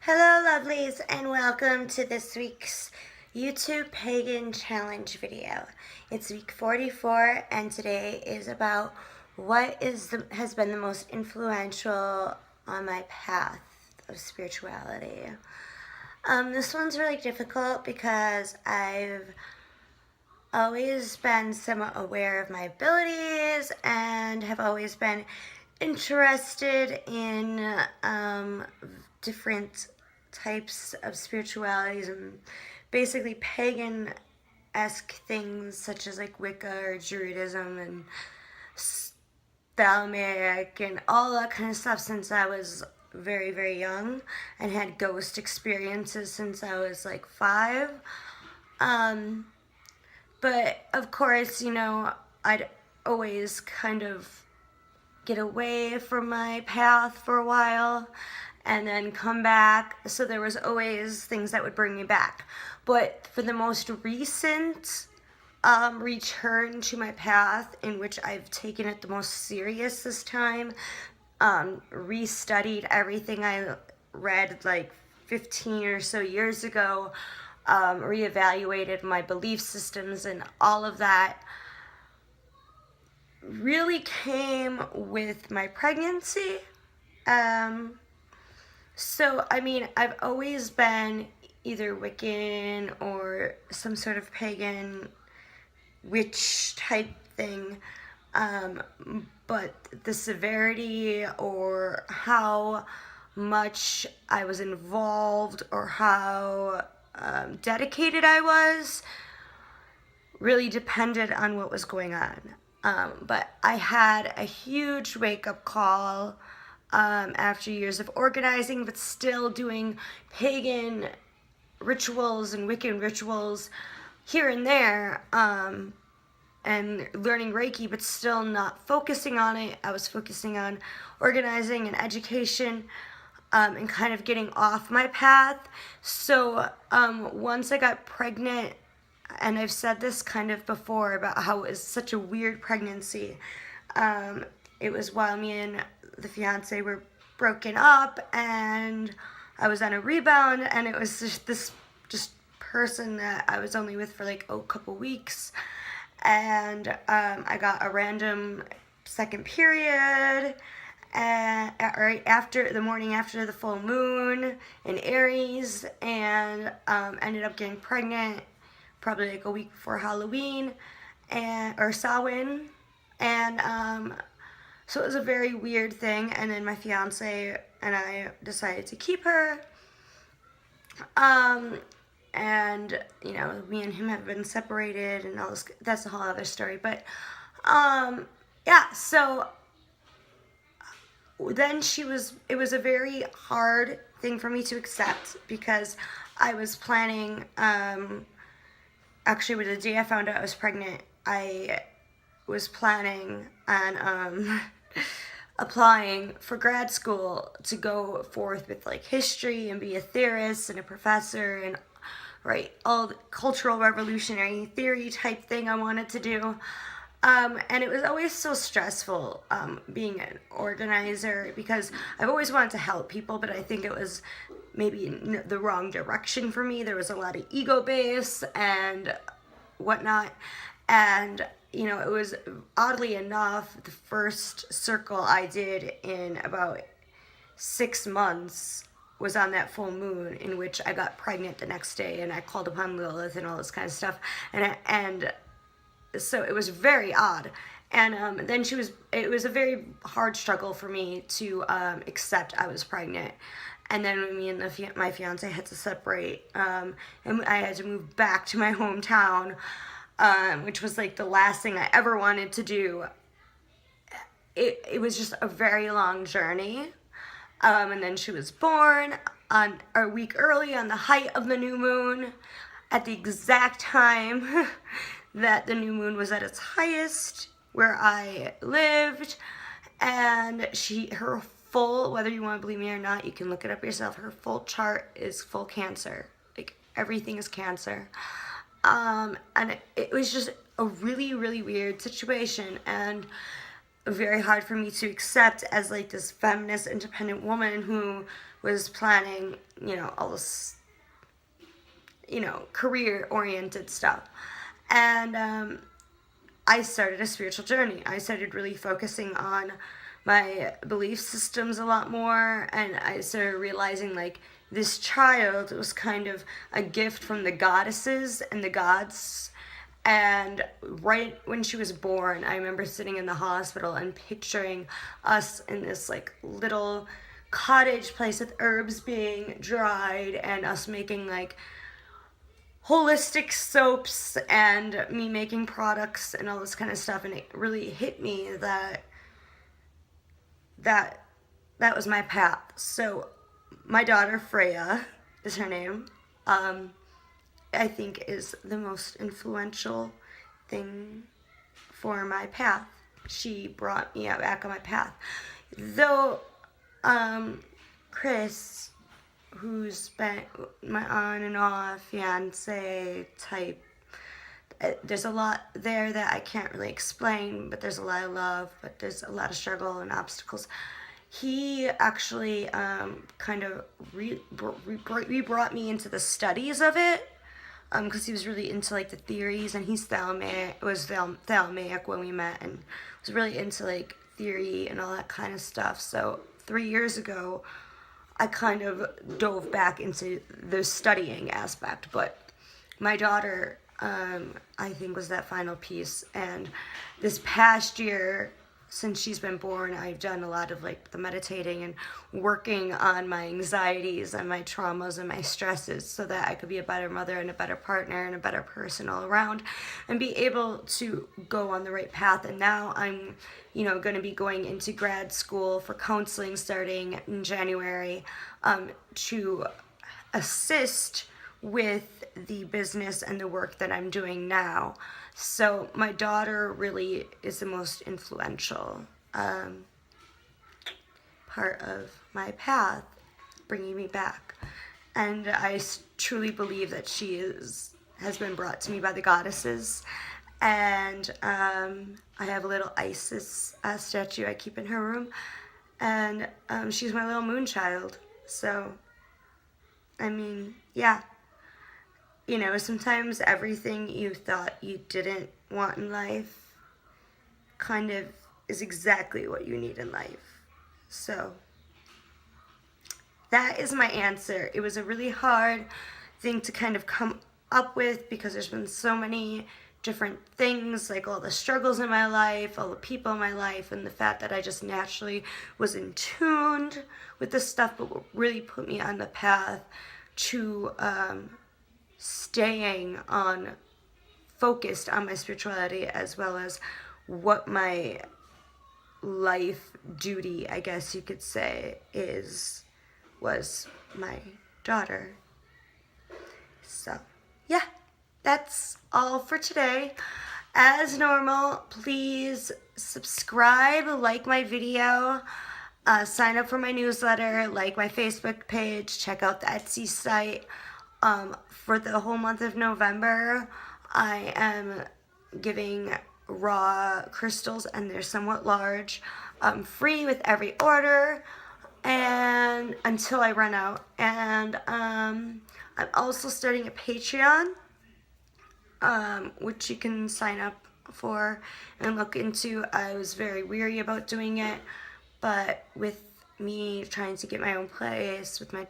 Hello lovelies and welcome to this week's YouTube Pagan Challenge video. It's week 44 and today is about what has been the most influential on my path of spirituality. This one's really difficult because I've always been somewhat aware of my abilities and have always been interested in different types of spiritualities and basically pagan-esque things such as like Wicca or Druidism and Thalamic and all that kind of stuff since I was very, very young, and had ghost experiences since I was like 5. But of course, I'd always kind of get away from my path for a while and then come back. So there was always things that would bring me back. But for the most recent return to my path, in which I've taken it the most serious this time, restudied everything I read like 15 or so years ago, reevaluated my belief systems, and all of that really came with my pregnancy. So, I mean, I've always been either Wiccan or some sort of pagan witch type thing, but the severity or how much I was involved or how dedicated I was really depended on what was going on. But I had a huge wake-up call after years of organizing, but still doing pagan rituals and Wiccan rituals here and there, and learning Reiki, but still not focusing on it. I was focusing on organizing and education, and kind of getting off my path. So once I got pregnant, and I've said this kind of before about how it was such a weird pregnancy. It was while me and the fiance were broken up, and I was on a rebound, and it was just this person that I was only with for like a couple weeks, and I got a random second period right after the morning after the full moon in Aries, and ended up getting pregnant probably like a week before Halloween or Samhain, and so it was a very weird thing. And then my fiance and I decided to keep her, and me and him have been separated and all this. That's a whole other story. But yeah, so then it was a very hard thing for me to accept, because I was planning, actually, the day I found out I was pregnant, I was planning on applying for grad school to go forth with like history and be a theorist and a professor and write all the cultural revolutionary theory type thing I wanted to do. And it was always so stressful being an organizer, because I've always wanted to help people, but I think it was maybe in the wrong direction for me. There was a lot of ego base and whatnot, and it was, oddly enough, the first circle I did in about 6 months was on that full moon, in which I got pregnant the next day, and I called upon Lilith and all this kind of stuff, and so it was very odd. And then it was a very hard struggle for me to accept I was pregnant. And then when me and my fiance had to separate, and I had to move back to my hometown, which was like the last thing I ever wanted to do. It was just a very long journey. And then she was born on a week early, on the height of the new moon, at the exact time that the new moon was at its highest where I lived. And her full, whether you want to believe me or not, you can look it up yourself, her full chart is full Cancer. Like, everything is Cancer. And it was just a really, really weird situation. And very hard for me to accept as like this feminist independent woman who was planning, you know, all this, you know, career oriented stuff. And I started a spiritual journey. I started really focusing on my belief systems a lot more, and I started realizing like this child was kind of a gift from the goddesses and the gods. And right when she was born, I remember sitting in the hospital and picturing us in this like little cottage place with herbs being dried and us making like holistic soaps and me making products and all this kind of stuff. And it really hit me that was my path. So my daughter Freya is her name. I think is the most influential thing for my path. She brought me back on my path. Though Chris, who's been my on and off fiance type, there's a lot there that I can't really explain, but there's a lot of love, but there's a lot of struggle and obstacles. He actually kind of brought me into the studies of it, because he was really into like the theories, and he's Thalamic when we met, and was really into like theory and all that kind of stuff. So 3 years ago, I kind of dove back into the studying aspect. But my daughter, I think, was that final piece. And this past year, since she's been born, I've done a lot of like the meditating and working on my anxieties and my traumas and my stresses so that I could be a better mother and a better partner and a better person all around and be able to go on the right path. And now I'm, you know, going to be going into grad school for counseling starting in January, to assist with the business and the work that I'm doing now. So my daughter really is the most influential part of my path, bringing me back. And I truly believe that she has been brought to me by the goddesses. And I have a little Isis statue I keep in her room. And she's my little moon child. So, I mean, yeah. You know, sometimes everything you thought you didn't want in life kind of is exactly what you need in life. So, that is my answer. It was a really hard thing to kind of come up with because there's been so many different things, like all the struggles in my life, all the people in my life, and the fact that I just naturally was in tune with this stuff, but what really put me on the path to staying on focused on my spirituality, as well as what my life duty, I guess you could say, was my daughter. So yeah, that's all for today. As normal, please subscribe, like my video, sign up for my newsletter, like my Facebook page, check out the Etsy site. For the whole month of November, I am giving raw crystals, and they're somewhat large, free with every order, and until I run out. And I'm also starting a Patreon, which you can sign up for and look into. I was very weary about doing it, but with me trying to get my own place with my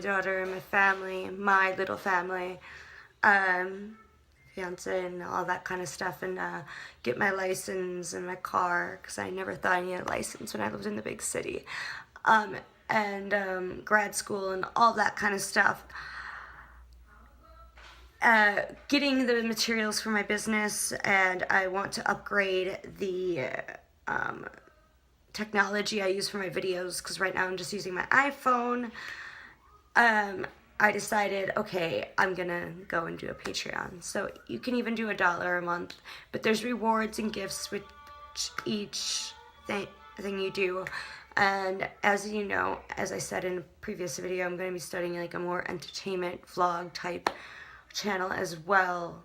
daughter and my family, my little family, fiance and all that kind of stuff, and get my license and my car, because I never thought I needed a license when I lived in the big city, and grad school and all that kind of stuff. Getting the materials for my business, and I want to upgrade the technology I use for my videos, because right now I'm just using my iPhone. I decided, okay, I'm gonna go and do a Patreon. So you can even do $1 a month, but there's rewards and gifts with each thing you do. And as you know, as I said in a previous video, I'm going to be starting like a more entertainment vlog type channel as well,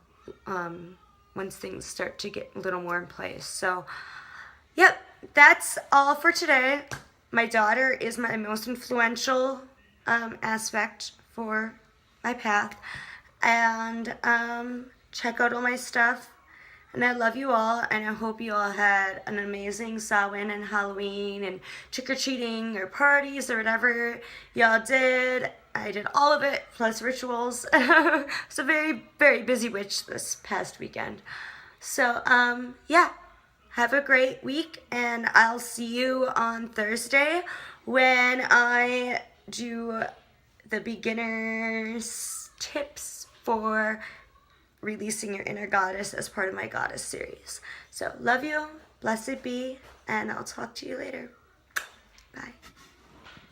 once things start to get a little more in place. So, yep. that's all for today. My daughter is my most influential aspect for my path. And check out all my stuff. And I love you all, and I hope you all had an amazing Samhain and Halloween and trick-or-treating or parties or whatever y'all did. I did all of it, plus rituals. It's a very, very busy witch this past weekend. So, yeah, have a great week, and I'll see you on Thursday when I do the beginner's tips for releasing your inner goddess as part of my goddess series. So love you, blessed be, and I'll talk to you later. Bye.